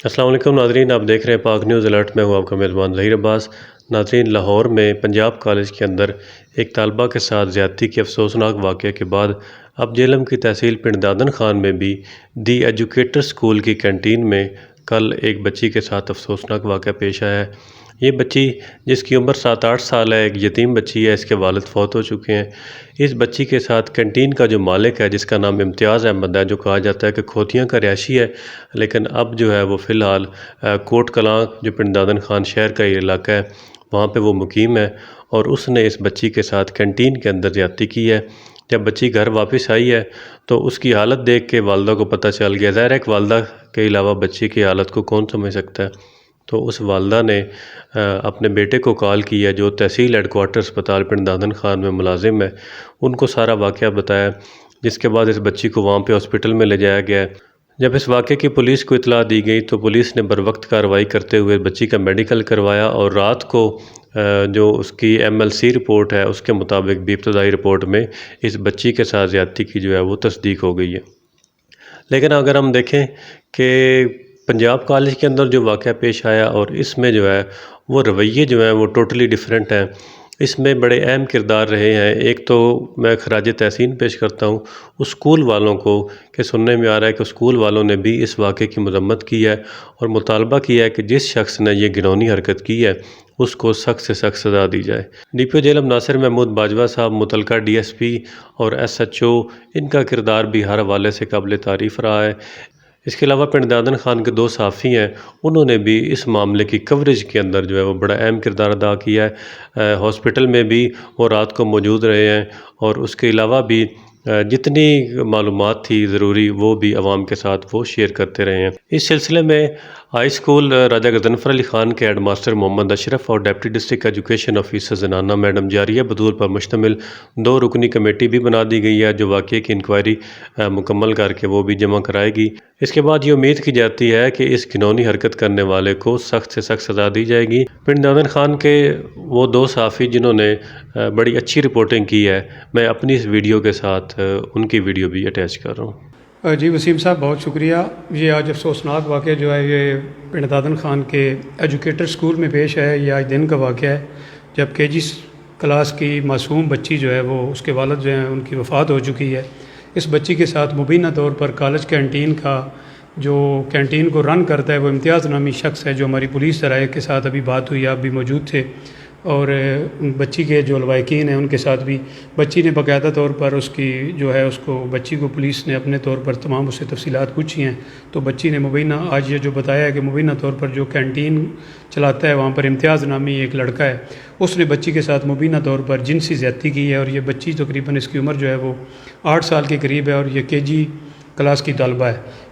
السلام علیکم ناظرین، آپ دیکھ رہے ہیں پاک نیوز الرٹ میں ہوں آپ کا میزبان ظہیر عباس۔ ناظرین، لاہور میں پنجاب کالج کے اندر ایک طالبہ کے ساتھ زیادتی کے افسوسناک واقعے کے بعد اب جہلم کی تحصیل پنڈ دادن خان میں بھی دی ایجوکیٹر اسکول کی کینٹین میں کل ایک بچی کے ساتھ افسوسناک واقعہ پیش آیا ہے۔ یہ بچی جس کی عمر 7-8 سال ہے، ایک یتیم بچی ہے، اس کے والد فوت ہو چکے ہیں۔ اس بچی کے ساتھ کینٹین کا جو مالک ہے، جس کا نام امتیاز احمد ہے، جو کہا جاتا ہے کہ کھوتیاں کا رہائشی ہے، لیکن اب جو ہے وہ فی الحال کوٹ کلاں جو پنڈ دادن خان شہر کا یہ علاقہ ہے وہاں پہ وہ مقیم ہے، اور اس نے اس بچی کے ساتھ کینٹین کے اندر زیادتی کی ہے۔ جب بچی گھر واپس آئی ہے تو اس کی حالت دیکھ کے والدہ کو پتہ چل گیا۔ ظاہر ہے کہ والدہ کے علاوہ بچی کی حالت کو کون سمجھ سکتا ہے، تو اس والدہ نے اپنے بیٹے کو کال کی ہے جو تحصیل ہیڈ کوارٹر اسپتال پنڈ دادن خان میں ملازم ہے، ان کو سارا واقعہ بتایا، جس کے بعد اس بچی کو وہاں پہ ہاسپٹل میں لے جایا گیا ہے۔ جب اس واقعے کی پولیس کو اطلاع دی گئی تو پولیس نے بروقت کارروائی کرتے ہوئے بچی کا میڈیکل کروایا، اور رات کو جو اس کی MLC رپورٹ ہے اس کے مطابق بھی ابتدائی رپورٹ میں اس بچی کے ساتھ زیادتی کی جو ہے وہ تصدیق ہو گئی ہے۔ لیکن اگر ہم دیکھیں کہ پنجاب کالج کے اندر جو واقعہ پیش آیا اور اس میں جو ہے وہ رویے جو ہیں وہ ٹوٹلی ڈیفرنٹ ہیں۔ اس میں بڑے اہم کردار رہے ہیں۔ ایک تو میں خراج تحسین پیش کرتا ہوں اس اسکول والوں کو، کہ سننے میں آ رہا ہے کہ اسکول والوں نے بھی اس واقعے کی مذمت کی ہے اور مطالبہ کیا ہے کہ جس شخص نے یہ گھناؤنی حرکت کی ہے اس کو سخت سے سخت سزا دی جائے۔ DPO جہلم ناصر محمود باجوہ صاحب، متعلقہ DSP اور SHO، ان کا کردار بھی ہر حوالے سے قابل تعریف رہا ہے۔ اس کے علاوہ پنڈ دادن خان کے 2 صحافی ہیں، انہوں نے بھی اس معاملے کی کوریج کے اندر جو ہے وہ بڑا اہم کردار ادا کیا ہے۔ ہاسپٹل میں بھی وہ رات کو موجود رہے ہیں، اور اس کے علاوہ بھی جتنی معلومات تھی ضروری وہ بھی عوام کے ساتھ وہ شیئر کرتے رہے ہیں۔ اس سلسلے میں ہائی اسکول راجہ غضنفر علی خان کے ہیڈ ماسٹر محمد اشرف اور ڈپٹی ڈسٹرکٹ ایجوکیشن آفیسر زنانہ میڈم جاریہ بدور پر مشتمل 2 رکنی کمیٹی بھی بنا دی گئی ہے، جو واقعے کی انکوائری مکمل کر کے وہ بھی جمع کرائے گی۔ اس کے بعد یہ امید کی جاتی ہے کہ اس گھناؤنی حرکت کرنے والے کو سخت سے سخت سزا دی جائے گی۔ پنڈ دادن خان کے وہ 2 صحافی جنہوں نے بڑی اچھی رپورٹنگ کی ہے، میں اپنی اس ویڈیو کے ساتھ ان کی ویڈیو بھی اٹیچ کر رہا ہوں۔ جی وسیم صاحب، بہت شکریہ۔ یہ آج افسوسناک واقعہ جو ہے یہ پنڈ دادن خان کے ایجوکیٹر اسکول میں پیش ہے۔ یہ آج دن کا واقعہ ہے جب KG کلاس کی معصوم بچی جو ہے وہ اس کے والد جو ہیں ان کی وفات ہو چکی ہے۔ اس بچی کے ساتھ مبینہ طور پر کالج کینٹین کا جو کینٹین کو رن کرتا ہے وہ امتیاز نامی شخص ہے، جو ہماری پولیس ذرائع کے ساتھ ابھی بات ہوئی، آپ بھی موجود تھے، اور بچی کے جو لواحقین ہیں ان کے ساتھ بھی بچی نے باقاعدہ طور پر اس کی جو ہے اس کو بچی کو پولیس نے اپنے طور پر تمام اس سے تفصیلات پوچھی ہیں، تو بچی نے مبینہ آج یہ جو بتایا ہے کہ مبینہ طور پر جو کینٹین چلاتا ہے وہاں پر امتیاز نامی ایک لڑکا ہے، اس نے بچی کے ساتھ مبینہ طور پر جنسی زیادتی کی ہے، اور یہ بچی تقریباً اس کی عمر جو ہے وہ 8 سال کے قریب ہے، اور یہ KG کلاس کی طالبہ ہے۔